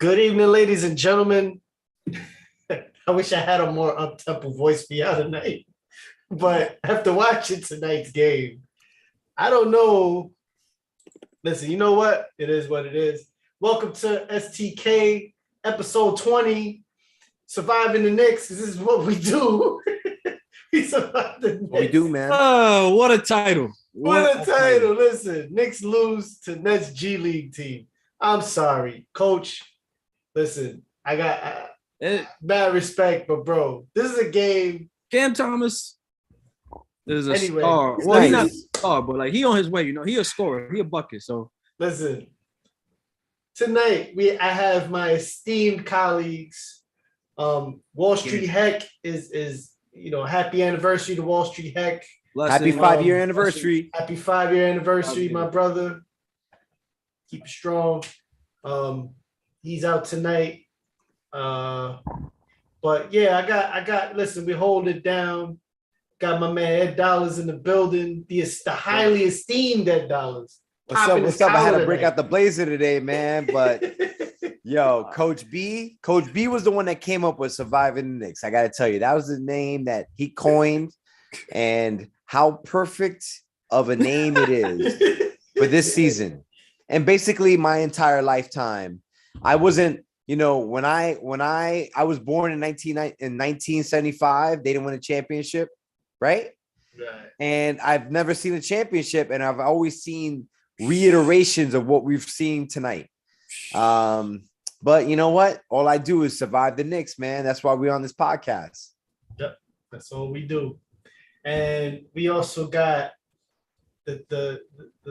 Good evening, ladies and gentlemen. I wish I had a more up-tempo voice for y'all tonight. But after watching tonight's game, I don't know. Listen, you know what? It is what it is. Welcome to STK, episode 20, Surviving the Knicks. This is what we do. We survive the Knicks. What we do, man. Oh, what a title. What a title. Listen, Knicks lose to Nets G League team. I'm sorry, Coach. Listen, I got bad respect, but bro, this is a game. Cam Thomas is a star. Well, he's not a star, but like he on his way. You know, he a scorer. He a bucket. So listen, tonight I have my esteemed colleagues. Wall Street Heck is happy anniversary to Wall Street Heck. Happy 5-year anniversary. Happy 5-year anniversary, my brother. Keep it strong. He's out tonight. But yeah, I got listen, we hold it down. Got my man Ed Dollars in the building. The highly esteemed Ed Dollars. What's up? I had to break out the blazer today, man. But yo, Coach B was the one that came up with Surviving the Knicks. I gotta tell you, that was the name that he coined, and how perfect of a name it is for this season. And basically my entire lifetime. I wasn't, when I was born in 1975, they didn't win a championship, right? And I've never seen a championship, and I've always seen reiterations of what we've seen tonight. But you know what? All I do is survive the Knicks, man. That's why we're on this podcast. Yep, that's all we do. And we also got the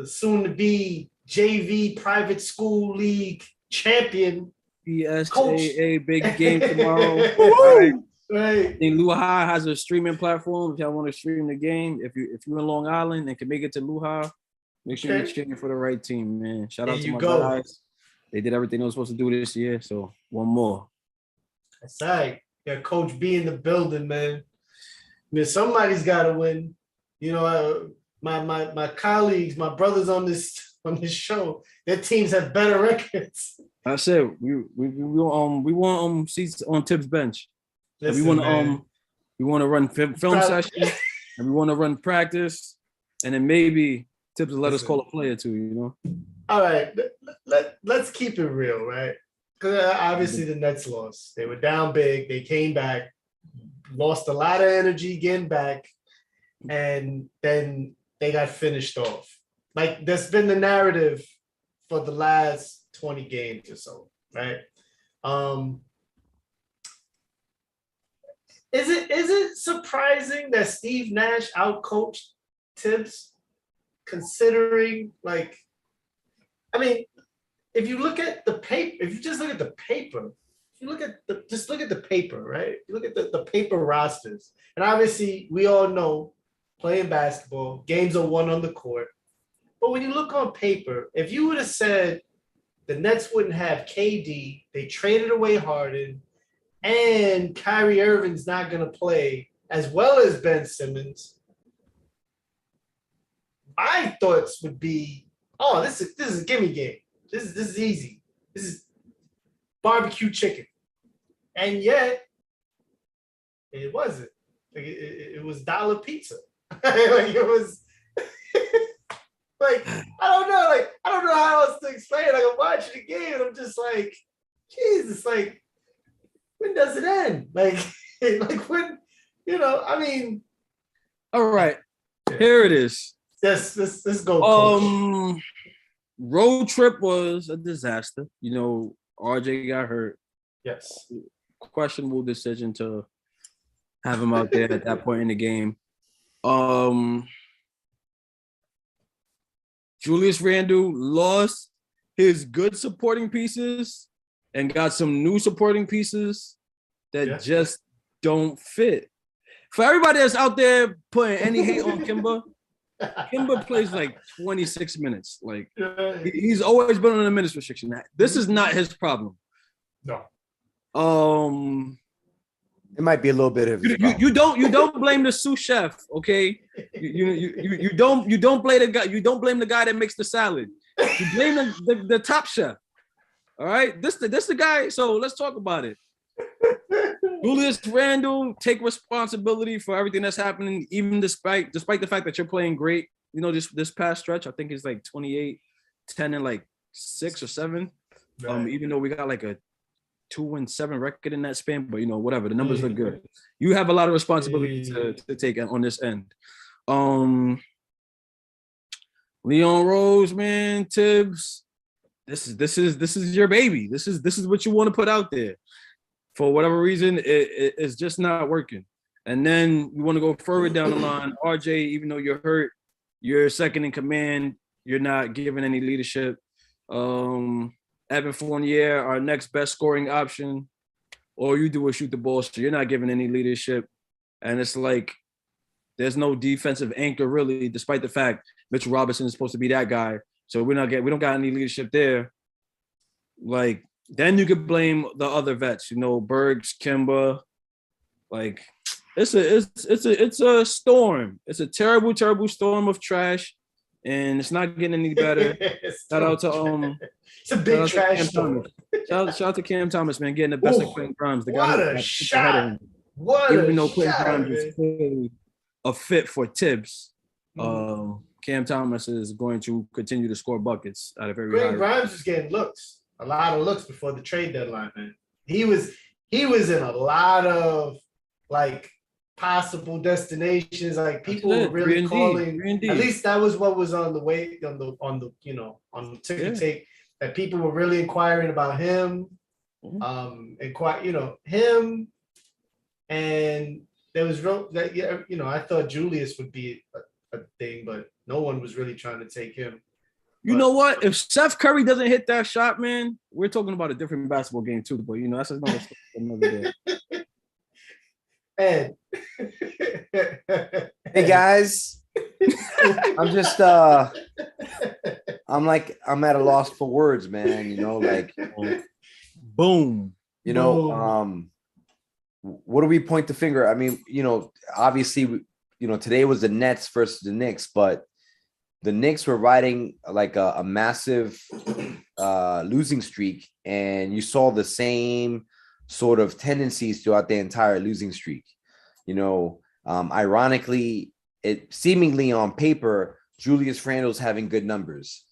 soon-to-be JV Private School League champion. PSAA big game tomorrow. Right. And Luha has a streaming platform. If y'all want to stream the game, if you're in Long Island and can make it to Luha, make sure you're cheering for the right team, man. Shout out to my guys. They did everything they were supposed to do this year. So one more. That's right. Got Coach B in the building, man. I mean, somebody's got to win. My colleagues, my brothers on this show, their teams have better records. I said we want seats on Thibs bench. Listen, we want to run film session, and we want to run practice, and then maybe Thibs will let us call a play or two. All right, let's keep it real, right? Because obviously the Nets lost. They were down big. They came back, lost a lot of energy getting back, and then they got finished off. Like, that's been the narrative for the last 20 games or so, right? Is it surprising that Steve Nash outcoached Thibs, considering, like, I mean, if you look at the paper, if you just look at the paper, look at the paper, right? You look at the paper rosters, and obviously we all know playing basketball, games are won on the court. But when you look on paper, if you would have said the Nets wouldn't have KD, they traded away Harden, and Kyrie Irving's not going to play, as well as Ben Simmons, my thoughts would be, oh, this is a gimme game. This is easy. This is barbecue chicken. And yet, it wasn't. Like, it was dollar pizza. Like, it was... Like, I don't know how else to explain it. Like, I'm watching the game and I'm just like, Jesus, like, when does it end? Like when, I mean. All right, here it is. Yes, let's go. Coach. Road trip was a disaster. RJ got hurt. Yes. Questionable decision to have him out there at that point in the game. Julius Randle lost his good supporting pieces and got some new supporting pieces that just don't fit. For everybody that's out there putting any hate on Kimba, Kimba plays like 26 minutes. Like, he's always been on a minutes restriction. This is not his problem. No. It might be a little bit of you don't blame the sous chef, okay? You don't blame the guy. You don't blame the guy that makes the salad. You blame the top chef. All right, this the guy. So let's talk about it. Julius Randle, take responsibility for everything that's happening, even despite the fact that you're playing great. You know, this past stretch, I think it's like 28, 10, and like 6 or 7. Right. Even though we got like a 2-7 record in that span, but whatever, the numbers look good. You have a lot of responsibility to take on this end. Leon Rose, man, Thibs, this is your baby. This is what you want to put out there. For whatever reason, it's just not working. And then you want to go further down the line. RJ, even though you're hurt, you're second in command. You're not giving any leadership. Evan Fournier, our next best scoring option. All you do is shoot the ball, so you're not giving any leadership. And it's like there's no defensive anchor really, despite the fact Mitchell Robinson is supposed to be that guy. So we don't got any leadership there. Like, then you could blame the other vets, Burke, Kemba. Like, it's a storm. It's a terrible, terrible storm of trash, and it's not getting any better. Shout out to it's a big trash storm. Shout out to Cam Thomas, man, getting the best of Quentin Grimes. The guy what a shot! What even a though Quentin shot, Grimes is clearly a fit for Thibs, Cam Thomas is going to continue to score buckets out of every. Quentin Grimes was getting looks, a lot of looks before the trade deadline, man. He was in a lot of like possible destinations. Like people were really calling. At least that was what was on the way on the ticker tape, that people were really inquiring about him. Him, and there was I thought Julius would be a thing, but no one was really trying to take him. You know what? If Steph Curry doesn't hit that shot, man, we're talking about a different basketball game too. But that's another day. Ed. Hey guys, I'm just I'm at a loss for words, man. Like boom. What do we point the finger? I mean, obviously, today was the Nets versus the Knicks, but the Knicks were riding like a massive losing streak, and you saw the same sort of tendencies throughout the entire losing streak. Ironically, it seemingly on paper, Julius Randle's having good numbers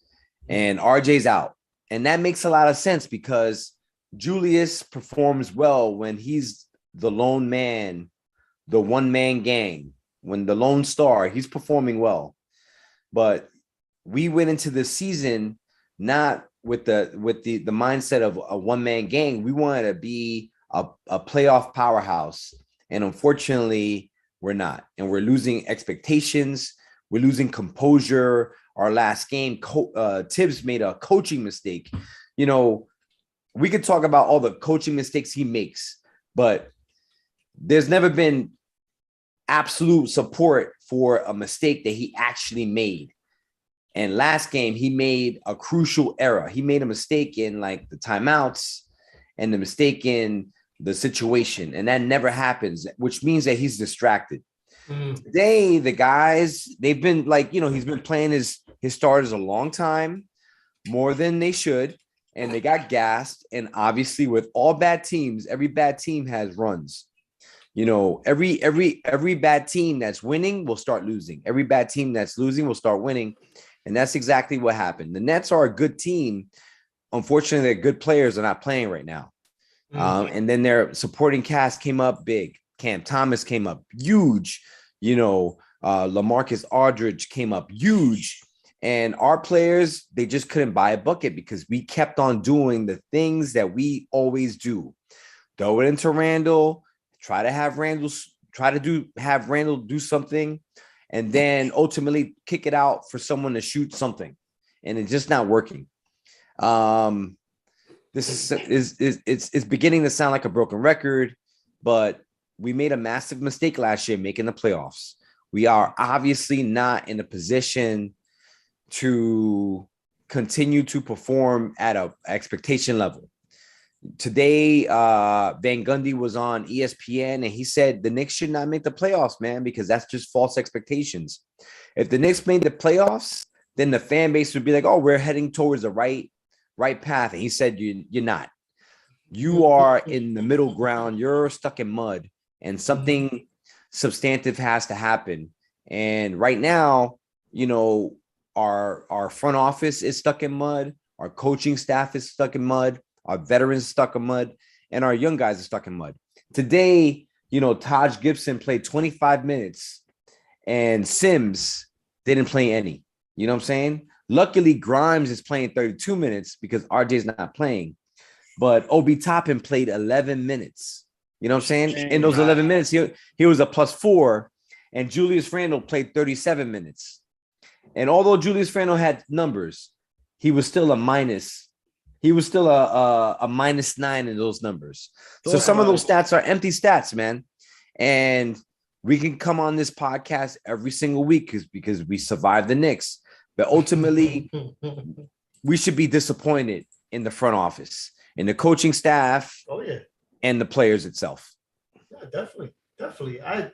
and RJ's out. And that makes a lot of sense because Julius performs well when he's the lone man, the one-man gang, when the lone star, he's performing well. But we went into the season not with the mindset of a one-man gang. We wanted to be a playoff powerhouse. And unfortunately, we're not. And we're losing expectations. We're losing composure. Our last game, Thibs made a coaching mistake. We could talk about all the coaching mistakes he makes, but there's never been absolute support for a mistake that he actually made. And last game, he made a crucial error. He made a mistake in like the timeouts and the mistake in the situation. And that never happens, which means that he's distracted. Today, the guys, they've been like, he's been playing his starters a long time, more than they should. And they got gassed. And obviously with all bad teams, every bad team has runs. Every bad team that's winning will start losing. Every bad team that's losing will start winning. And that's exactly what happened. The Nets are a good team. Unfortunately, their good players are not playing right now. And then their supporting cast came up big. Cam Thomas came up huge. LaMarcus Aldridge came up huge. And our players, they just couldn't buy a bucket because we kept on doing the things that we always do. Throw it into Randle, try to have Randle do something, and then ultimately kick it out for someone to shoot something. And it's just not working. This is beginning to sound like a broken record, but we made a massive mistake last year making the playoffs. We are obviously not in a position to continue to perform at an expectation level. Today, Van Gundy was on ESPN and he said the Knicks should not make the playoffs, man, because that's just false expectations. If the Knicks made the playoffs, then the fan base would be like, oh, we're heading towards the right right path. And he said, you're not. You are in the middle ground. You're stuck in mud, and something substantive has to happen. And right now, our front office is stuck in mud. Our coaching staff is stuck in mud. Our veterans stuck in mud, and our young guys are stuck in mud. Today, Taj Gibson played 25 minutes, and Sims didn't play any. You know what I'm saying? Luckily, Grimes is playing 32 minutes because RJ's not playing. But Obi Toppin played 11 minutes. You know what I'm saying? In those 11 minutes, he was a +4. And Julius Randle played 37 minutes. And although Julius Randle had numbers, he was still a minus. He was still a -9 in those numbers. So some of those stats are empty stats, man. And we can come on this podcast every single week because we survived the Knicks. But ultimately, we should be disappointed in the front office, in the coaching staff, and the players itself. Yeah, definitely. I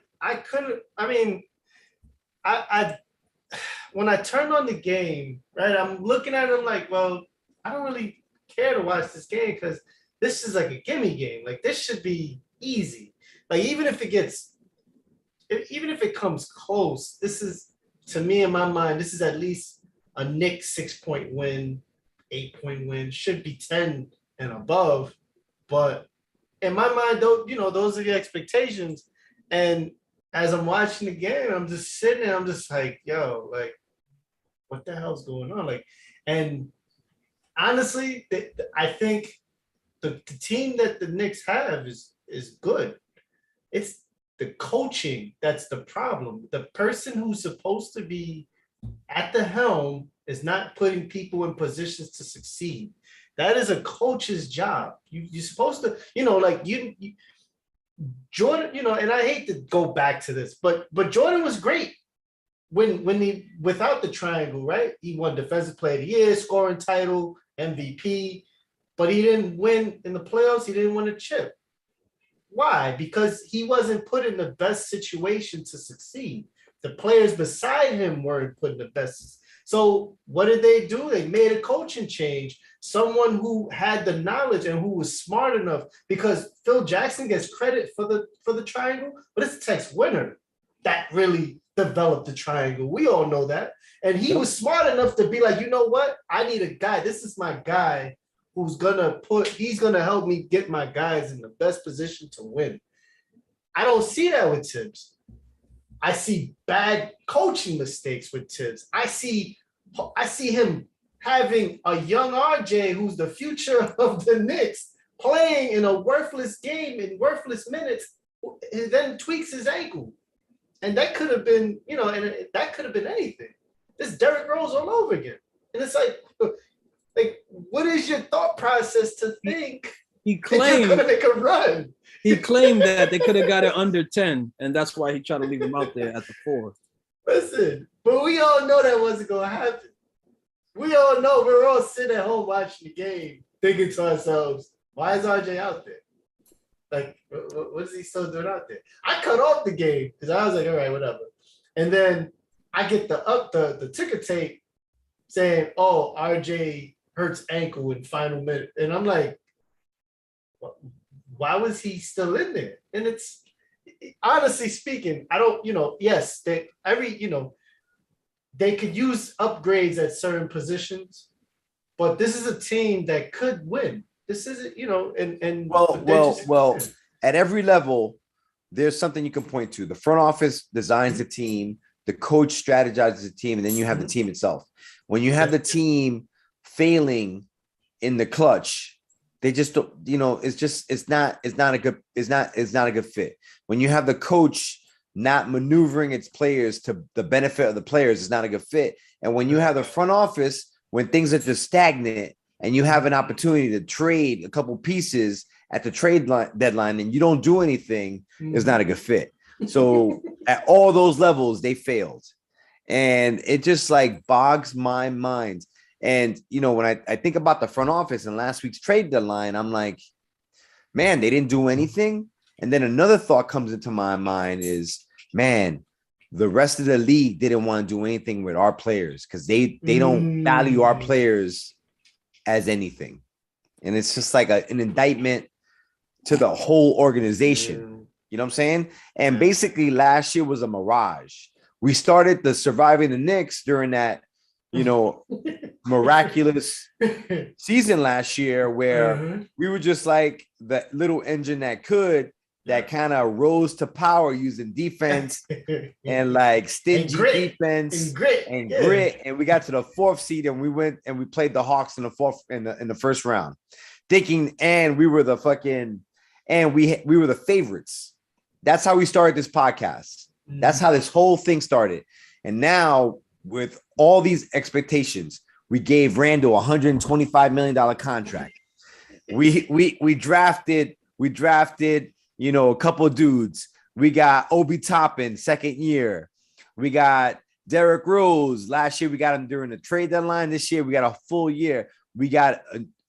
when I turned on the game, right, I'm looking at it like, well, I don't really care to watch this game because this is like a gimme game. Like, this should be easy. Like, even if it comes close, this is, to me, in my mind, this is at least a Knicks 6-point win, 8-point win, should be 10 and above. But in my mind, those are the expectations. And as I'm watching the game, I'm just sitting there, I'm just like, yo, like, what the hell's going on? Like, and honestly, I think the team that the Knicks have is good. It's the coaching that's the problem. The person who's supposed to be at the helm is not putting people in positions to succeed. That is a coach's job. You're supposed to, Jordan, and I hate to go back to this, but Jordan was great when he, without the triangle, right? He won Defensive Player of the Year, scoring title, MVP, but he didn't win in the playoffs. He didn't win a chip. Why? Because he wasn't put in the best situation to succeed. The players beside him weren't put in the best. So what did they do? They made a coaching change. Someone who had the knowledge and who was smart enough, because Phil Jackson gets credit for the triangle, but it's Tex Winter that really developed the triangle. We all know that. And he was smart enough to be like, you know what? I need a guy. This is my guy he's gonna help me get my guys in the best position to win. I don't see that with Thibs. I see bad coaching mistakes with Thibs. I see him having a young RJ who's the future of the Knicks playing in a worthless game in worthless minutes, and then tweaks his ankle. And that could have been, that could have been anything. This Derrick Rose all over again. And it's like, what is your thought process to think he claimed you're gonna make a run? He claimed that they could have got it under 10, and that's why he tried to leave him out there at the 4. Listen, but we all know that wasn't gonna happen. We all know, we're all sitting at home watching the game, thinking to ourselves, why is RJ out there? Like, what is he still doing out there? I cut off the game because I was like, all right, whatever. And then I get the ticker tape saying, oh, RJ hurts ankle in final minute. And I'm like, why was he still in there? And it's, honestly speaking, I don't, yes, they could use upgrades at certain positions, but this is a team that could win. This isn't, well, at every level, there's something you can point to. The front office designs the team, the coach strategizes the team, and then you have the team itself. When you have the team failing in the clutch, they just don't, it's not a good fit. When you have the coach not maneuvering its players to the benefit of the players, it's not a good fit. And when you have the front office, when things are just stagnant and you have an opportunity to trade a couple pieces at the trade deadline and you don't do anything, it's not a good fit. So at all those levels, they failed. And it just like bogs my mind. And, when I think about the front office and last week's trade deadline, I'm like, man, they didn't do anything. And then another thought comes into my mind is, man, the rest of the league didn't want to do anything with our players because they don't value our players as anything. And it's just like an indictment to the whole organization. You know what I'm saying? And basically last year was a mirage. We started the surviving the Knicks during that, miraculous season last year where we were just like the little engine that kind of rose to power using defense and like stingy defense and grit. And we got to the 4th seed and we went and we played the Hawks in the first round, thinking we were the favorites. That's how we started this podcast. That's how this whole thing started. And now with all these expectations, we gave Randle a $125 million contract. We drafted, a couple of dudes. We got Obi Toppin, 2nd year. We got Derrick Rose. Last year, we got him during the trade deadline. This year, we got a full year. We got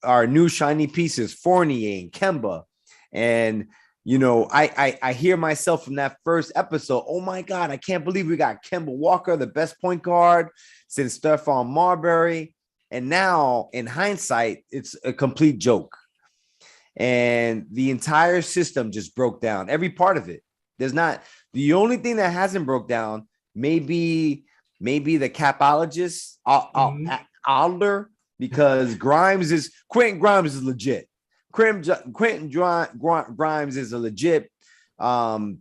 our new shiny pieces, Fournier and Kemba. And, I hear myself from that first episode. Oh, my God, I can't believe we got Kemba Walker, the best point guard since Stephon Marbury. And now, in hindsight, it's a complete joke. And the entire system just broke down. Every part of it. The only thing that hasn't broke down, maybe the capologist, Alder, because Quentin Grimes is legit. Quentin Grimes is a legit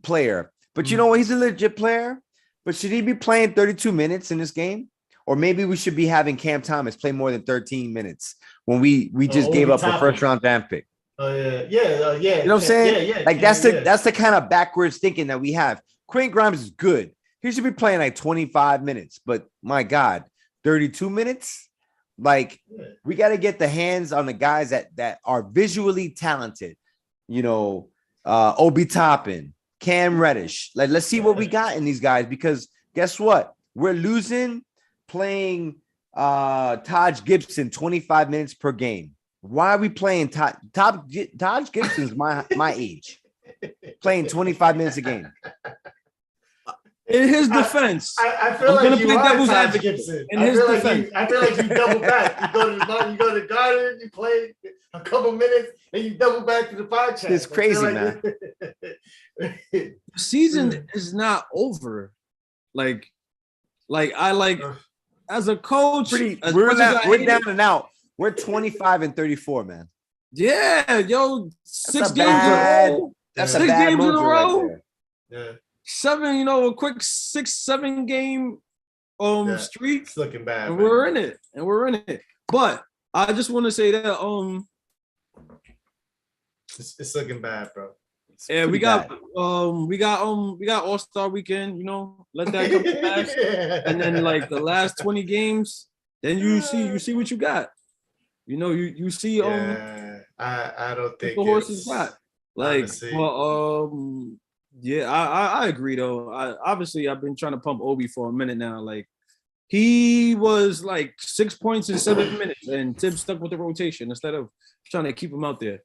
player. But you know what? He's a legit player. But should he be playing 32 minutes in this game? Or maybe we should be having Cam Thomas play more than 13 minutes when we just gave up a first-round draft pick. Oh yeah. You know what I'm saying? That's the kind of backwards thinking that we have. Quentin Grimes is good. He should be playing like 25 minutes, but my God, 32 minutes? Like we got to get the hands on the guys that are visually talented. Obi Toppin, Cam Reddish. Like let's see what we got in these guys because guess what? We're losing playing Taj Gibson 25 minutes per game. Why are we playing Taj Gibson's my age, playing 25 minutes a game? In his defense, I feel like you are Taj Gibson. I feel like you double back. You go to the garden, you play a couple minutes, and you double back to the podcast. It's crazy, man. The season is not over. Like as a coach, we're down and out. We're 25-34, man. Yeah, yo, 6 games in a row. That's 6 games in a row. Right yeah. 7, a quick 6-7 game streak. It's looking bad. And we're in it. But I just want to say that it's looking bad, bro. Yeah, we got All-Star weekend, let that come to pass. And then like the last 20 games, then you see what you got. You see I don't think the horses got. Like honestly. Yeah, I agree though. I've been trying to pump Obi for a minute now. Like he was like 6 points in 7 minutes, and Thibs stuck with the rotation instead of trying to keep him out there.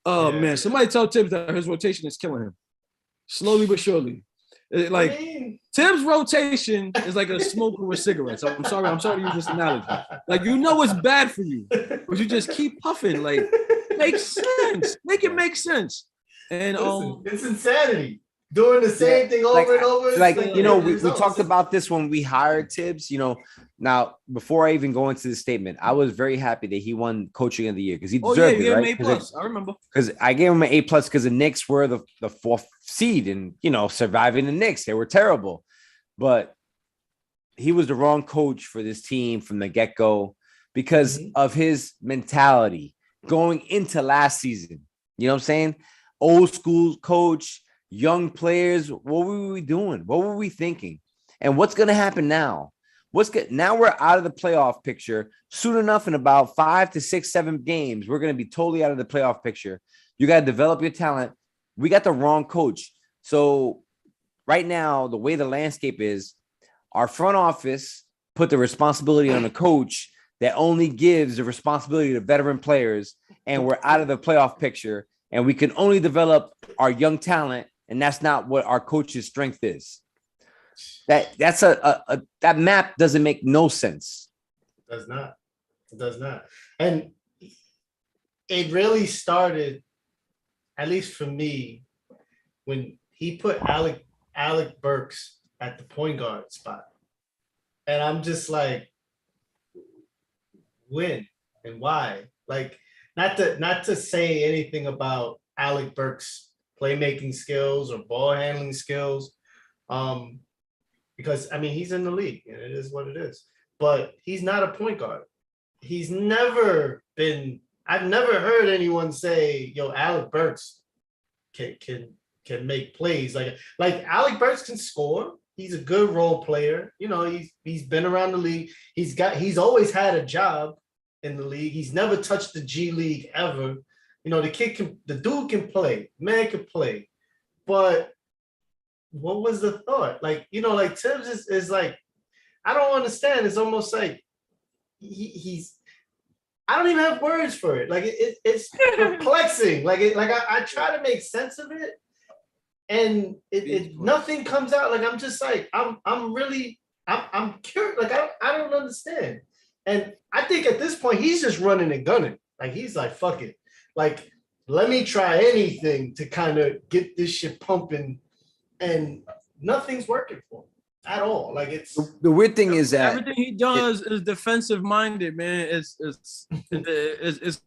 Oh man, somebody tell Thibs that his rotation is killing him. Slowly but surely. Thibs' rotation is like a smoker with cigarettes. I'm sorry to use this analogy. Like it's bad for you, but you just keep puffing. Like makes sense. Make it make sense. And it's insanity. Doing the same thing over and over. We talked about this when we hired Thibs. Now before I even go into the statement, I was very happy that he won Coaching of the Year because he deserved it, right? A+. I remember because I gave him an A+ because the Knicks were the 4th seed and surviving the Knicks. They were terrible, but he was the wrong coach for this team from the get-go because of his mentality going into last season. You know what I'm saying? Old school coach. Young players, what were we doing? What were we thinking? And what's going to happen now? Now we're out of the playoff picture. Soon enough, in about 5 to 6, 7 games, we're going to be totally out of the playoff picture. You got to develop your talent. We got the wrong coach. So right now, the way the landscape is, our front office put the responsibility on the coach that only gives the responsibility to veteran players, and we're out of the playoff picture, and we can only develop our young talent. And that's not what our coach's strength is. That map doesn't make no sense. It does not. And it really started, at least for me, when he put Alec Burks at the point guard spot. And I'm just like, when and why? Like, not to say anything about Alec Burks' playmaking skills or ball handling skills, because I mean he's in the league and it is what it is. But he's not a point guard. He's never been. I've never heard anyone say, "Yo, Alec Burks can make plays." Like Alec Burks can score. He's a good role player. You know, he's been around the league. He's always had a job in the league. He's never touched the G League ever. You know, the dude can play. Man can play. But what was the thought? Like, you know, like Thibs is like, I don't understand. It's almost like he's I don't even have words for it. Like it's perplexing. I try to make sense of it, and it nothing comes out. Like I'm just like I'm curious. Like I don't understand. And I think at this point he's just running and gunning. Like he's like, fuck it. Like let me try anything to kind of get this shit pumping, and nothing's working for him at all. Like it's the weird thing is that everything he does is defensive minded, man. It's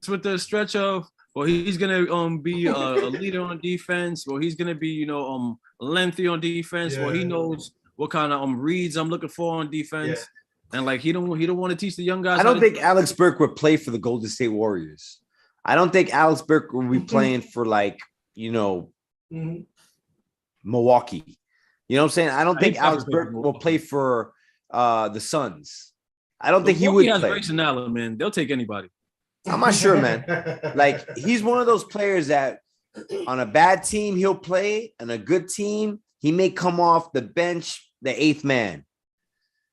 with the stretch of, well, he's gonna be a leader on defense, or he's gonna be lengthy on defense, or he knows what kind of reads I'm looking for on defense, and like he don't want to teach the young guys. I don't think Alex Burke would play for the Golden State Warriors. I don't think Alex Burke will be playing for Milwaukee. You know what I'm saying? I don't think Alex Burke will play for the Suns. I don't think he would play. Grayson Allen, man. They'll take anybody. I'm not sure, man. Like he's one of those players that on a bad team he'll play, and a good team he may come off the bench, the eighth man,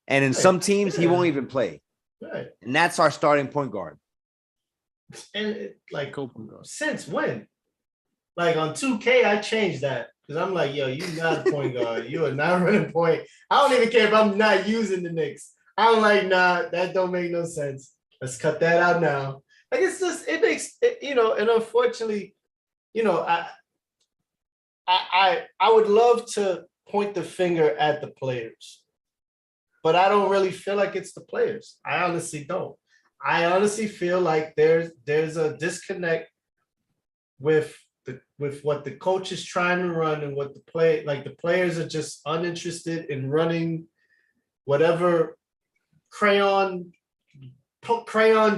and in some teams he won't even play. Right. And that's our starting point guard. And since when? Like on 2K, I changed that because I'm like, yo, you're not a point guard. You are not running point. I don't even care if I'm not using the Knicks. I'm like, nah, that don't make no sense. Let's cut that out now. Like it's just it makes it, and unfortunately, I would love to point the finger at the players, but I don't really feel like it's the players. I honestly don't. I honestly feel like there's a disconnect with what the coach is trying to run and what the players are just uninterested in running whatever crayon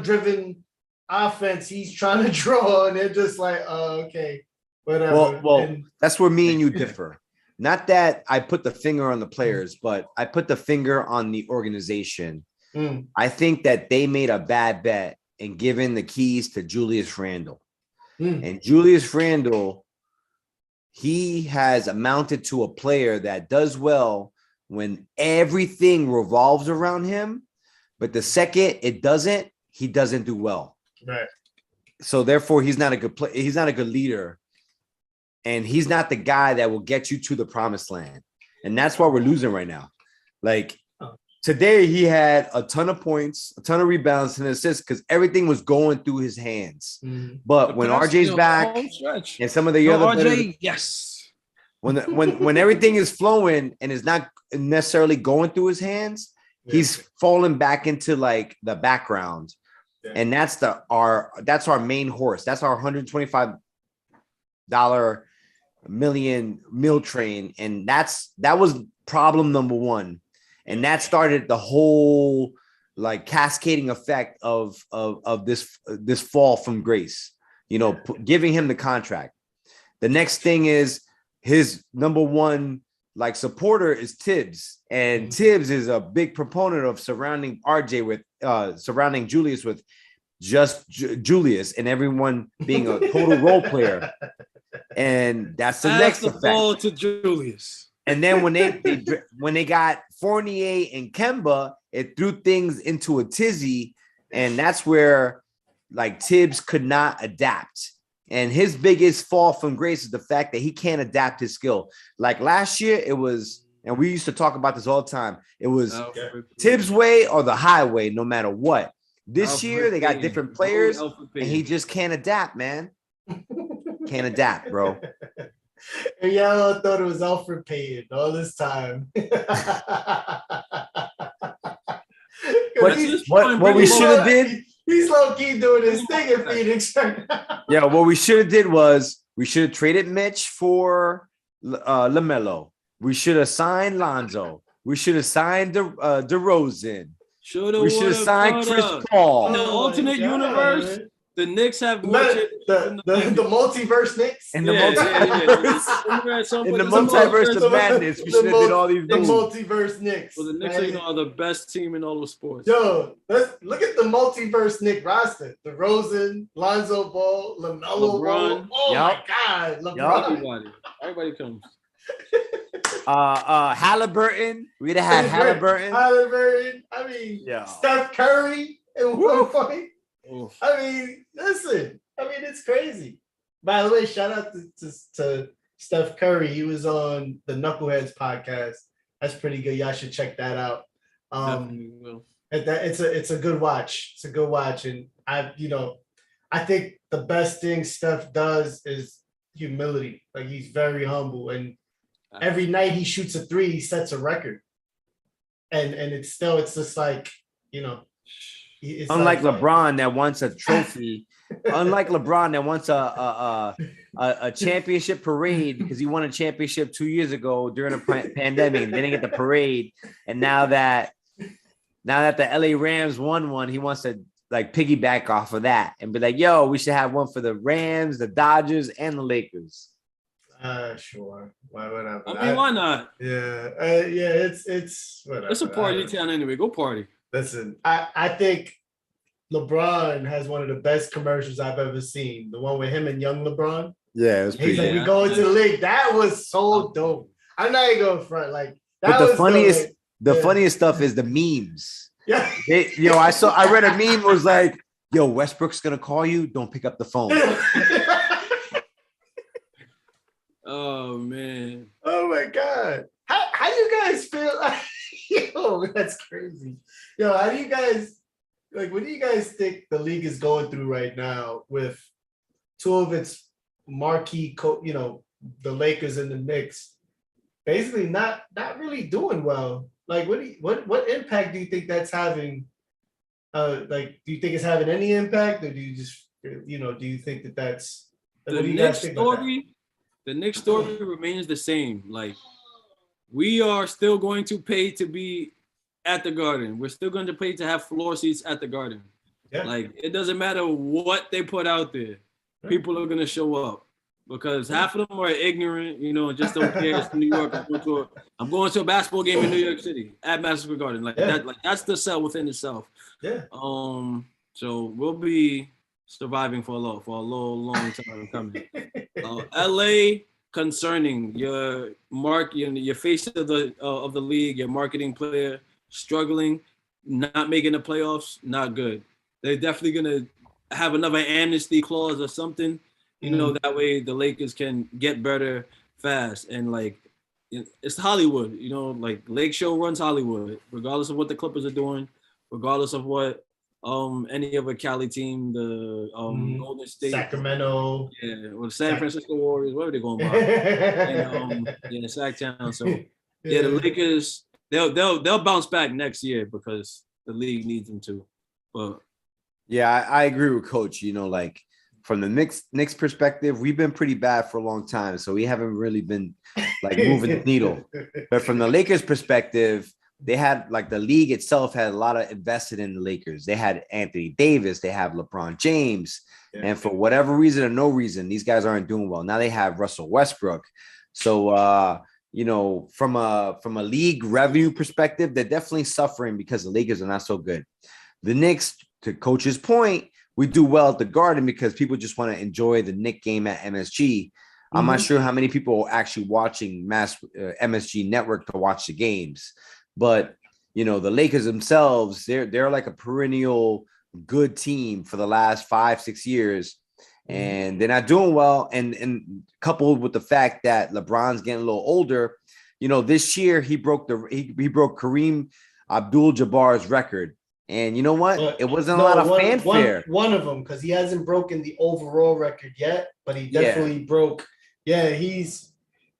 driven offense he's trying to draw, and they're just like, oh, okay, whatever. Well, that's where me and you differ. Not that I put the finger on the players, but I put the finger on the organization. I think that they made a bad bet in giving the keys to Julius Randle. And Julius Randle, he has amounted to a player that does well when everything revolves around him. But the second it doesn't, he doesn't do well. Right. So therefore, he's not a good player. He's not a good leader. And he's not the guy that will get you to the promised land. And that's why we're losing right now. Like, today, he had a ton of points, a ton of rebounds and assists because everything was going through his hands. But when RJ's back and some of the other RJ, yes. When everything is flowing and is not necessarily going through his hands, he's falling back into like the background. And that's our main horse. That's our $125 million meal train. And that was problem number one. And that started the whole like cascading effect of this fall from grace, giving him the contract. The next thing is his number one like supporter is Thibs, and Thibs is a big proponent of surrounding Julius with just Julius and everyone being a total role player. And that's the next effect. Ball to Julius. And then when they got Fournier and Kemba, it threw things into a tizzy, and that's where like Thibs could not adapt. And his biggest fall from grace is the fact that he can't adapt his skill. Like last year, it was, and we used to talk about this all the time. It was Thibs' way or the highway, no matter what. This year they got different players, and he just can't adapt, man. Can't adapt, bro. And y'all thought it was Alfred Payton all this time. What we should have did. He's low key doing his thing in Phoenix right now. Yeah, what we should have did was we should have traded Mitch for LaMelo. We should have signed Lonzo. We should have signed DeRozan. We should have signed Chris Paul. In the alternate universe, the Knicks have the multiverse Knicks. In the multiverse. In the multiverse of madness, we should have did all these things. The multiverse Knicks. Well, the Knicks are the best team in all of sports. Yo, let's look at the multiverse Knicks roster. DeRozan, Lonzo Ball, LaMelo Ball. Oh my God, LeBron. Everybody comes. Halliburton. We'd have had Halliburton. I mean, Steph Curry at one point. Oof. I mean, listen. I mean, it's crazy. By the way, shout out to Steph Curry. He was on the Knuckleheads podcast. That's pretty good. Y'all should check that out. It's a good watch. It's a good watch, and I think the best thing Steph does is humility. Like, he's very humble, and every night he shoots a three, he sets a record. And it's just like, it's unlike LeBron that wants a trophy, unlike LeBron that wants a championship parade because he won a championship 2 years ago during a pandemic and didn't get the parade. And now that the LA Rams won one, he wants to like piggyback off of that and be like, yo, we should have one for the Rams, the Dodgers, and the Lakers. Sure. Why not? I mean, why not? Yeah. It's whatever. It's a party town anyway. Go party. Listen, I think LeBron has one of the best commercials I've ever seen. The one with him and young LeBron. Yeah, it was pretty. He's like, we going to the league. That was so dope. I'm not even going front. Like, that but the funniest stuff is the memes. Yeah. I read a meme was like, yo, Westbrook's gonna call you. Don't pick up the phone. Oh man. Oh my God. How do you guys feel? Yo, that's crazy. Yo, how do you guys what do you guys think the league is going through right now with two of its marquee the Lakers and the Knicks basically not really doing well? Like, what impact do you think that's having? Do you think it's having any impact, or do you just do you think that's the Knicks story? The Knicks story remains the same. Like, we are still going to pay to be at the Garden. We're still going to pay to have floor seats at the Garden. Yeah. Like, it doesn't matter what they put out there. People are going to show up because half of them are ignorant, just don't care. It's New York. I'm going to a basketball game in New York City at Madison Square Garden. That's the sell within itself. Yeah. So we'll be surviving for a long time coming. LA, concerning your face of the league, your marketing player struggling, not making the playoffs, not good. They're definitely gonna have another amnesty clause or something, that way the Lakers can get better fast. And like, it's Hollywood, like Lake Show runs Hollywood, regardless of what the Clippers are doing, regardless of what any other Cali team, the Golden State, Sacramento, or the San Francisco Warriors, whatever they're going by, and Sacktown. So the Lakers, they'll bounce back next year because the league needs them to. But yeah, I agree with Coach. Like, from the Knicks perspective, we've been pretty bad for a long time, so we haven't really been like moving the needle. But from the Lakers perspective, they had, like, the league itself had a lot of invested in the Lakers. They had Anthony Davis, they have LeBron James, and for whatever reason or no reason, these guys aren't doing well. Now they have Russell Westbrook. So, from a league revenue perspective, they're definitely suffering because the Lakers are not so good. The Knicks, to Coach's point, we do well at the Garden because people just want to enjoy the Knick game at MSG. I'm not sure how many people are actually watching MSG Network to watch the games. But, the Lakers themselves, they're like a perennial good team for the last 5-6 years, and they're not doing well. And coupled with the fact that LeBron's getting a little older, this year he broke Kareem Abdul-Jabbar's record And you know what? But it wasn't a lot of fanfare. One of them, because he hasn't broken the overall record yet, but he definitely broke. Yeah,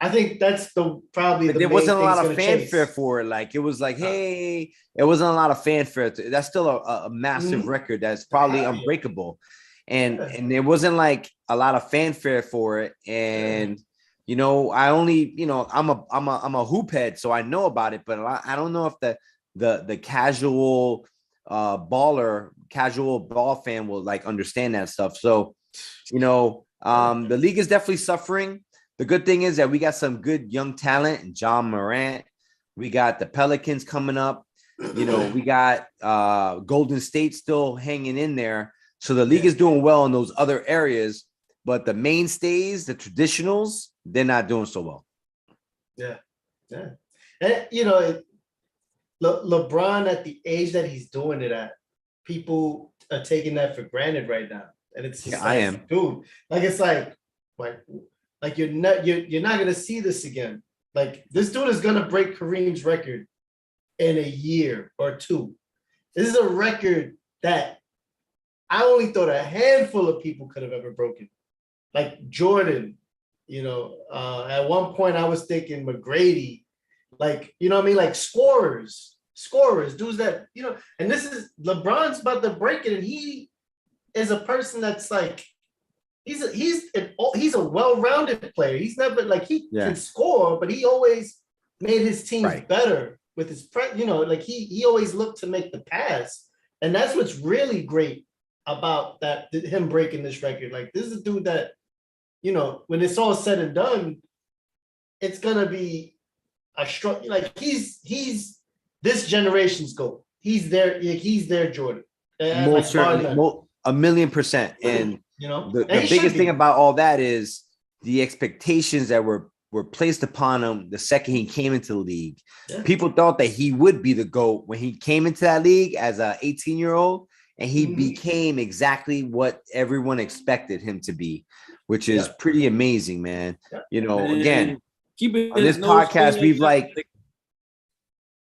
I think that's probably but the there main wasn't a thing lot he's of gonna fanfare chase. for it. Like it was like, hey, it wasn't a lot of fanfare. That's still a massive record that's probably unbreakable. And there wasn't like a lot of fanfare for it. And you know, I only, you know, I'm a hoop head, so I know about it, but I don't know if the casual casual ball fan will like understand that stuff. So, you know, the league is definitely suffering. The good thing is that we got some good young talent and John Morant. We got the Pelicans coming up. You know, we got Golden State still hanging in there. So the league is doing well in those other areas, but the mainstays, the traditionals, they're not doing so well. Yeah. And, you know, LeBron at the age that he's doing it at, people are taking that for granted right now. And it's just I am. Dude, like it's like you're not gonna see this again. Like this dude is gonna break Kareem's record in a year or two. This is a record that I only thought a handful of people could have ever broken. Like Jordan, you know, at one point I was thinking McGrady, like, you know what I mean? Like scorers, dudes that, you know, and this is LeBron's about to break it. And he is a person that's like, he's a well-rounded player. He's never like, he can score, but he always made his teams better with his, you know, like he always looked to make the pass. And that's what's really great about that, him breaking this record. Like this is a dude that, you know, when it's all said and done, it's gonna be a strong. Like he's this generation's GOAT. He's their Jordan. Most certainly, 1,000,000%. And you know, the biggest thing about all that is the expectations that were placed upon him the second he came into the league. Yeah. People thought that he would be the GOAT when he came into that league as an 18-year-old, and he became exactly what everyone expected him to be, which is pretty amazing, man. You know, again, on this podcast, we've like.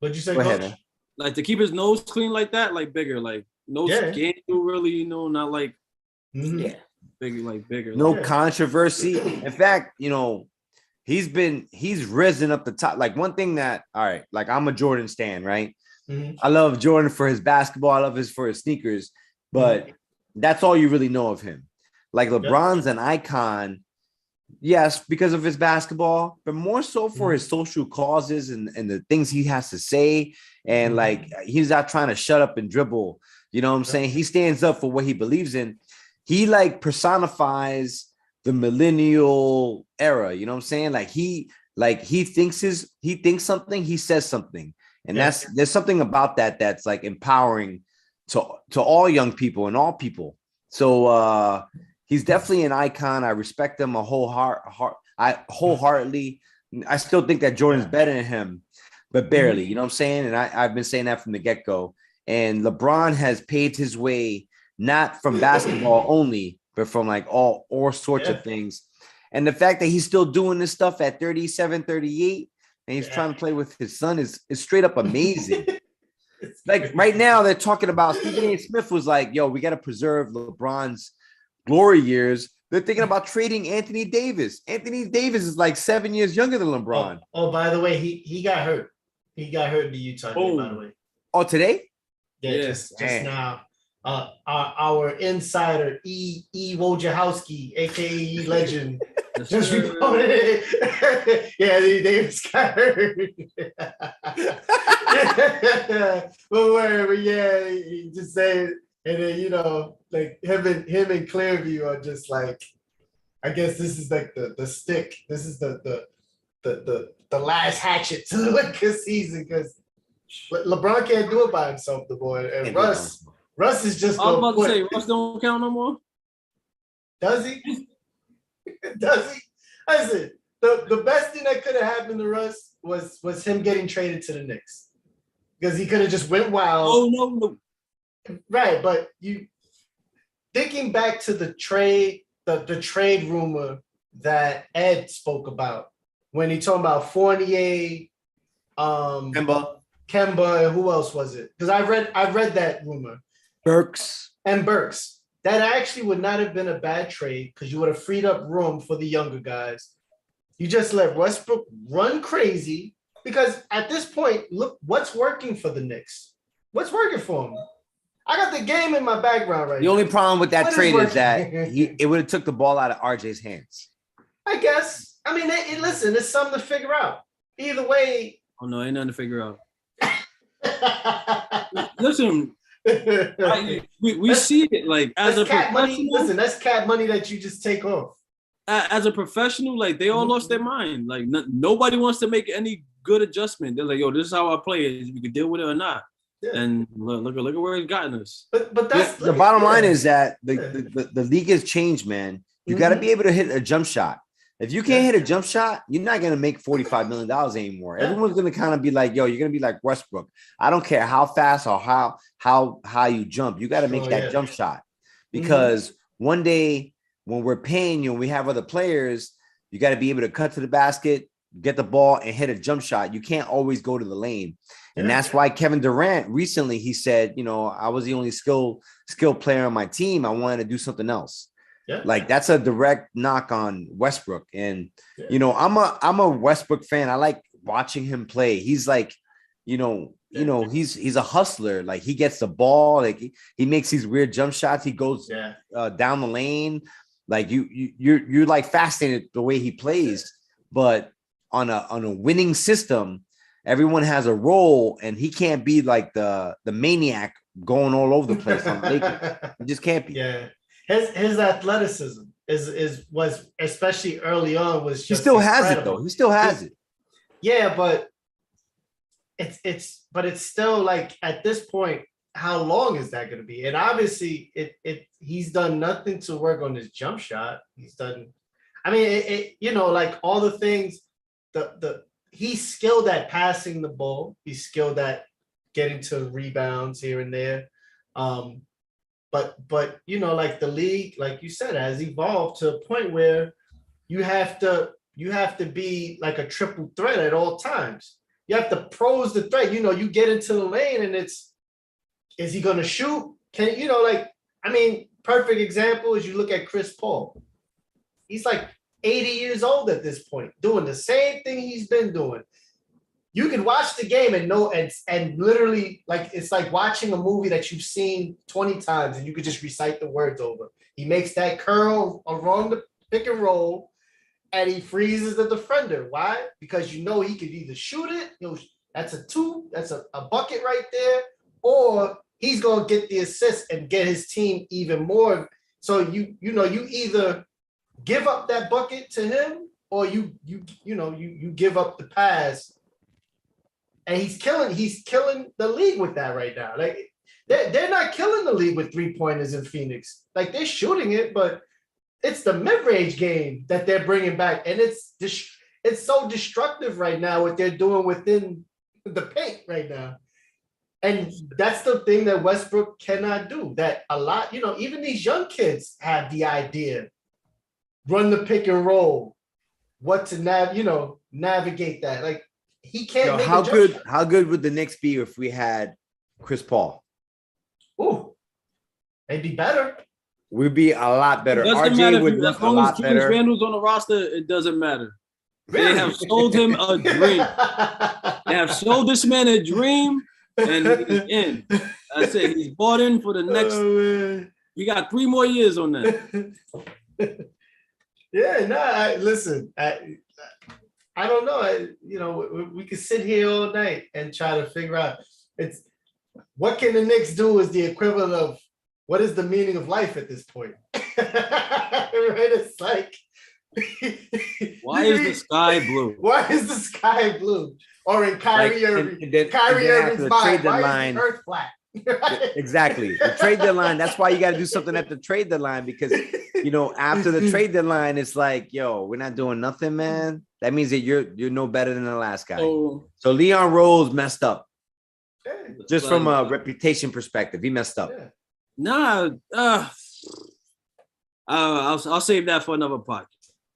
What'd you say, Coach? Ahead, like to keep his nose clean like that, like bigger, like no scandal, really, you know, not like bigger. No controversy. In fact, you know, he's risen up the top. Like one thing that, all right, like I'm a Jordan stan, right? I love Jordan for his basketball. I love for his sneakers, but that's all you really know of him. Like LeBron's an icon, yes, because of his basketball, but more so for his social causes and the things he has to say. And like, he's not trying to shut up and dribble. You know what I'm saying? He stands up for what he believes in. He like personifies the millennial era. You know what I'm saying? Like he thinks something, he says something. And there's something about that that's like empowering to all young people and all people. So he's definitely an icon. I respect him wholeheartedly. I still think that Jordan's better than him, but barely. You know what I'm saying? And I've been saying that from the get-go. And LeBron has paved his way not from basketball only, but from like all sorts of things. And the fact that he's still doing this stuff at 37, 38, and he's trying to play with his son is straight up amazing. Like right now, they're talking about Stephen A. Smith was like, yo, we got to preserve LeBron's glory years. They're thinking about trading Anthony Davis. Anthony Davis is like 7 years younger than LeBron. Oh, by the way, he got hurt. He got hurt in the Utah game, by the way. Oh, today? Yeah, just now. Our insider, E. Wojciechowski, a.k.a. Legend, just reported it. Yeah, Davis got hurt. but yeah, he just said, and then, you know, like him and Clearview are just like, I guess this is like the stick. This is the last hatchet to the Lakers season, because LeBron can't do it by himself, the boy. And Russ is just. I was about to say, Russ don't count no more. Does he? Does he? Listen, the best thing that could have happened to Russ was him getting traded to the Knicks, because he could have just went wild. Oh no. Right, but you thinking back to the trade rumor that Ed spoke about when he talking about Fournier, Kemba, and who else was it? Because I read that rumor. Burks. And Burks. That actually would not have been a bad trade because you would have freed up room for the younger guys. You just let Westbrook run crazy because at this point, look what's working for the Knicks. What's working for him? I got the game in my background right now. The only problem with that What trade is is that it would have took the ball out of RJ's hands. I guess. I mean, listen, it's something to figure out. Either way. Oh, no, ain't nothing to figure out. Listen, we see it like as a cat professional. money. Listen, that's cat money that you just take off. As a professional, like they all lost their mind. Like nobody wants to make any good adjustment. They're like, "Yo, this is how I play. We can deal with it or not." Yeah. And look at where it's gotten us. But that's the bottom line is that the league has changed, man. You got to be able to hit a jump shot. If you can't hit a jump shot, you're not going to make $45 million anymore. Everyone's going to kind of be like, yo, you're going to be like Westbrook. I don't care how fast or how high you jump. You got to make that jump shot because one day when we're paying you and we have other players, you got to be able to cut to the basket, get the ball and hit a jump shot. You can't always go to the lane. And that's why Kevin Durant recently, he said, you know, I was the only skilled player on my team. I wanted to do something else. Yeah. Like that's a direct knock on Westbrook. And, you know, I'm a Westbrook fan. I like watching him play. He's like, he's a hustler. Like he gets the ball, like he makes these weird jump shots. He goes down the lane. Like you're like fascinated the way he plays, but on a winning system, everyone has a role and he can't be like the maniac going all over the place on Lakers. He just can't be. Yeah. His athleticism was especially early on was just he still incredible. has it though. He still has it. Yeah, but it's still like at this point, how long is that going to be? And obviously, he's done nothing to work on his jump shot. He's done. I mean, like all the things. He's skilled at passing the ball. He's skilled at getting to rebounds here and there. But like the league, like you said, has evolved to a point where you have to be like a triple threat at all times. You have to pros the threat. You get into the lane and is he gonna shoot? Perfect example is you look at Chris Paul. He's like 80 years old at this point, doing the same thing he's been doing. You can watch the game and know and literally like it's like watching a movie that you've seen 20 times and you could just recite the words over. He makes that curl around the pick and roll and he freezes the defender. Why? Because he could either shoot it, that's a two, that's a bucket right there, or he's gonna get the assist and get his team even more. So you either give up that bucket to him or you give up the pass. And he's killing the league with that right now. Like they're not killing the league with 3-pointers in Phoenix. Like they're shooting it, but it's the mid-range game that they're bringing back, and it's so destructive right now what they're doing within the paint right now. And that's the thing that Westbrook cannot do. That a lot, even these young kids have the idea, run the pick and roll, what to navigate that. Like. He can't. How good would the Knicks be if we had Chris Paul? Ooh, they'd be better. We'd be a lot better. RJ would look a lot better. Julius Randle's on the roster, it doesn't matter. Really? They have sold him a dream. They have sold this man a dream, and he's in. That's it. He's bought in for the next. We got 3 more years on that. Listen. I don't know. We could sit here all night and try to figure out what can the Knicks do is the equivalent of what is the meaning of life at this point. Right? It's like why is the sky blue? Why is the sky blue? Or in Kyrie Irving's mind, why is the earth flat? Exactly. The trade deadline. That's why you got to do something at the trade deadline because after the trade deadline, it's like, yo, we're not doing nothing, man. That means that you're no better than the last guy. So Leon Rose messed up. Just from a reputation perspective, he messed up. Nah, I'll save that for another podcast,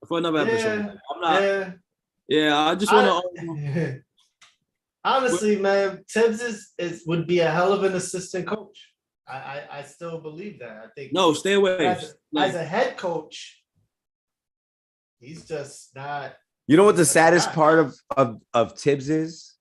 for another episode. I'm not. Yeah, I just want to. Honestly, man, Thibs would be a hell of an assistant coach. I still believe that. I think no, stay away. As a head coach, he's just not. You know what the saddest part of Thibs is?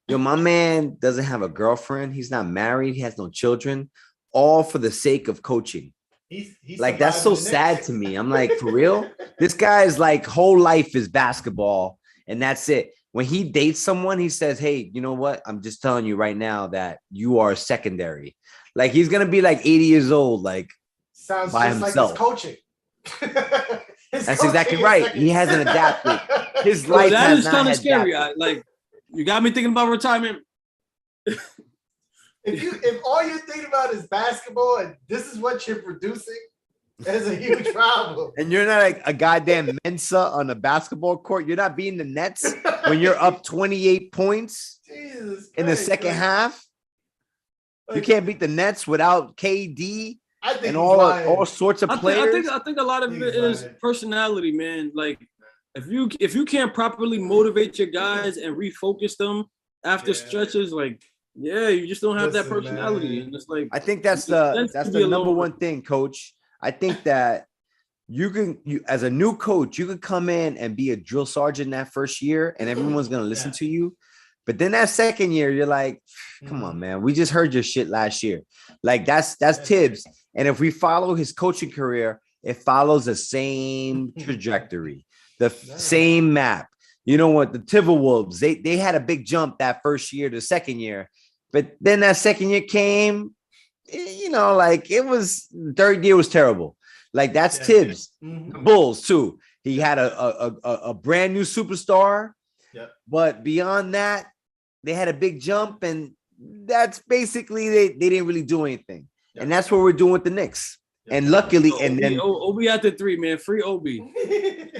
Yo, my man doesn't have a girlfriend. He's not married. He has no children. All for the sake of coaching. He's like, that's so sad to me. I'm like, for real? This guy's like whole life is basketball, and that's it. When he dates someone, he says, hey, you know what? I'm just telling you right now that you are secondary. Like, he's going to be like 80 years old, like, sounds by just himself. Like his coaching. That's exactly right. He hasn't adapted. His life that is kind of scary. You got me thinking about retirement. If all you're thinking about is basketball and this is what you're producing, that's a huge problem. And you're not like a goddamn Mensa on a basketball court. You're not beating the Nets when you're up 28 points in the second half. Like, you can't beat the Nets without KD and all sorts of players. I think a lot of it is personality, man. Like, if you can't properly motivate your guys and refocus them after stretches, like, you just don't have that personality. Man. And it's like, I think that's the number one thing, Coach. I think that you as a new coach, you could come in and be a drill sergeant that first year, and everyone's gonna listen to you. But then that second year, you're like, come on, man. We just heard your shit last year. Like, that's Thibs. And if we follow his coaching career, it follows the same trajectory, the same map. You know what? The Timberwolves, they had a big jump that first year, the second year. But then that second year came, you know, like, it was, third year was terrible. Like, that's Thibs. The Bulls, too. He had a brand new superstar. But beyond that, they had a big jump, and that's basically they didn't really do anything. And that's what we're doing with the Knicks. And luckily, and then Obi at the 3, man. Free Obi.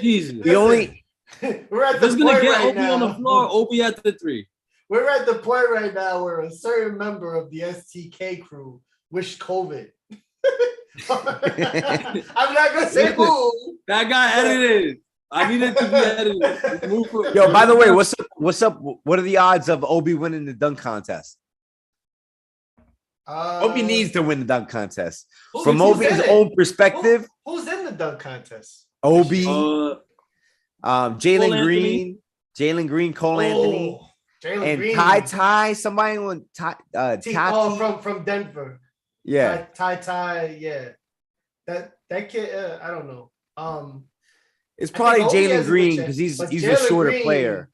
Jesus. We're at the point get right Obi now. on the floor. Obi at the 3. We're at the point right now where a certain member of the STK crew wished COVID. I'm not gonna say who. That guy edited. I need it to be edited. Yo, by the way, what's up? What are the odds of Obi winning the dunk contest? Obi needs to win the dunk contest. From Obi's own perspective, who's in the dunk contest? Obi, Jalen Green, Cole Anthony, and Ty. Somebody on Ty. From Denver. Yeah, Ty. Yeah, that kid. I don't know. It's probably Jalen Green because he's a shorter player.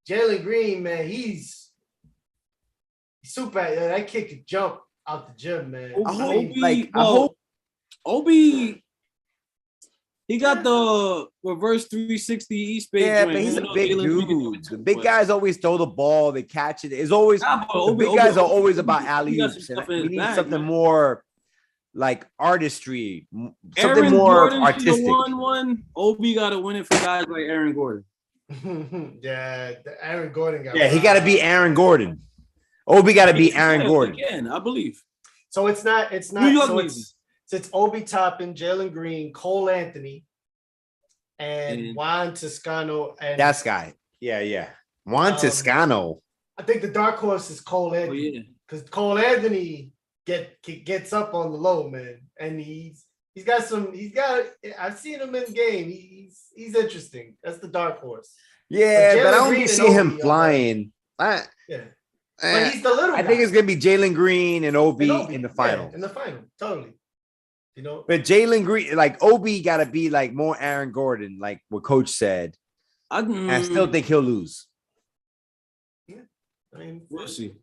Jalen Green, man, he's super. That kid could jump out the gym, man. I hope Obi. He got the reverse 360 East Bay. Yeah, but he's a big dude. The big guys always throw the ball, they catch it. It's always the big guys are always about alley-oops. We need something more like artistry, something more artistic. One. Obi got to win it for guys like Aaron Gordon. Aaron Gordon got. Yeah, he got to be Aaron Gordon. Obi got to be Aaron Gordon. Again, I believe. So it's not. New York it's Obi Toppin, Jalen Green, Cole Anthony, and Juan Toscano. And that guy. Yeah. Juan Toscano. I think the dark horse is Cole Anthony. Because Cole Anthony gets up on the low, man. And I've seen him in game. He's interesting. That's the dark horse. Yeah, but I don't see him flying. But he's the little guy. I think it's gonna be Jalen Green and Obi in the final. Yeah, in the final, totally. You know, but Jalen Green, like Obi, got to be like more Aaron Gordon, like what Coach said. I still think he'll lose. Yeah, I mean, we'll see.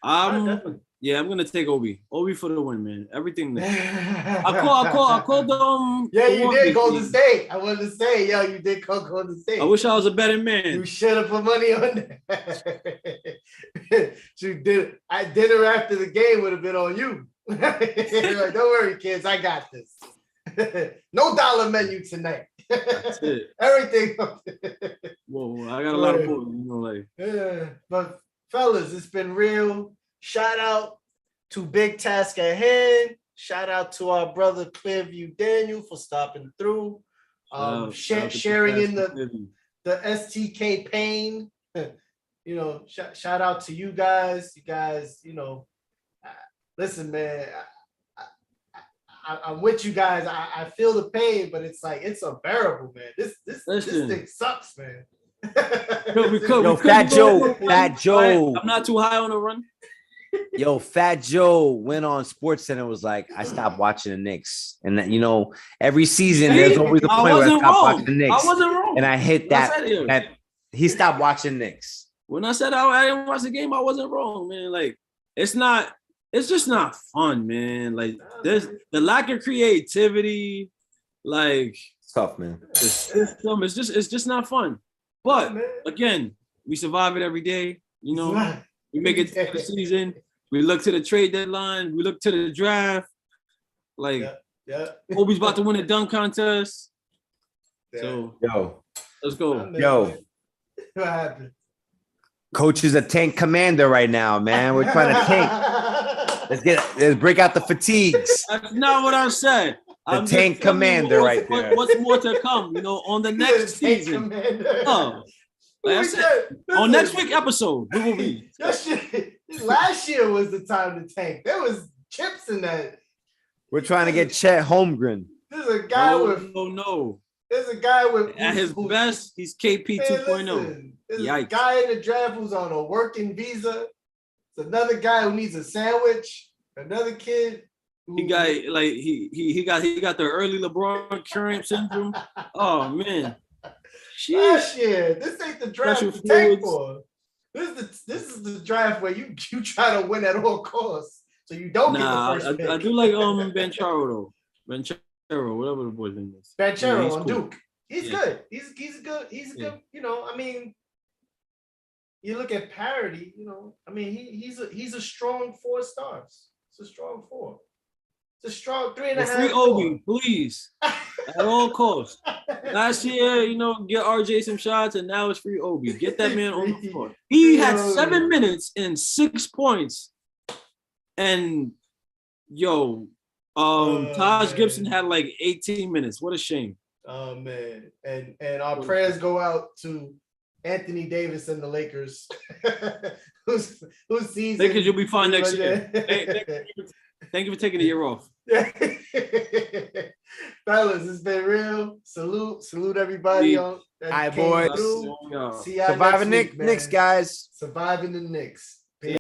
I'm gonna take Obi for the win, man. Everything. I called them. Yeah, you did Golden State. I wanted to say, you did call Golden State. I wish I was a betting man. You should have put money on that. You did. Dinner after the game would have been on you. Like, don't worry, kids. I got this. No dollar menu tonight. That's it. Everything. Whoa, I got a lot of points. Yeah, but fellas, it's been real. Shout out to Big Task at Hand. Shout out to our brother Clearview Daniel for stopping through. Sharing in the STK pain. you know, shout out to you guys. You guys, you know, listen, man. I'm with you guys. I feel the pain, but it's like it's unbearable, man. This thing sucks, man. Yo, Fat Joe. I'm not too high on the run. Yo, Fat Joe went on Sports Center and was like, I stopped watching the Knicks. And that, you know, every season there's always a point where I stop watching the Knicks. I wasn't wrong. And I hit that he stopped watching Knicks. When I said I didn't watch the game, I wasn't wrong, man. Like, it's just not fun, man. Like, there's the lack of creativity, like it's tough, man. It's just not fun. But again, we survive it every day, you know. We make it to the season. We look to the trade deadline. We look to the draft. Like, Kobe's about to win a dunk contest. So, let's go. Yo, what happened? Coach is a tank commander right now, man. We're trying to tank. Let's break out the fatigues. That's not what I said. The tank commander right there. What's more to come, you know, on the next season. Like I said, on next week's episode, we will be. Last year was the time to tank. There was chips in that. We're trying to get Chet Holmgren. There's a guy There's a guy with at his best, he's KP 2.0. There's a guy in the draft who's on a working visa. There's another guy who needs a sandwich. Another kid. He got the early LeBron cramp syndrome. Oh man. Last year, this ain't the draft to tank for. This is the draft where you try to win at all costs, so you don't get the first pick. I do like Banchero though. Banchero, whatever the boy's name is. Banchero on Duke. He's good. He's good. You know, I mean, you look at parity. You know, I mean, he's a strong 4 stars. It's a strong 4. It's a strong 3.5. Free Obi, please, at all costs. Last year, you know, get RJ some shots, and now it's free Obi. Get that man on the floor. He had 7 minutes and 6 points. And Taj Gibson had like 18 minutes. What a shame. Oh man. And our prayers go out to Anthony Davis and the Lakers. whose season Lakers, you'll be fine next year. Thank you for taking a year off. Fellas, it's been real. Salute everybody on that. All right, boys. See y'all Surviving next week, Knicks, guys. Surviving the Knicks.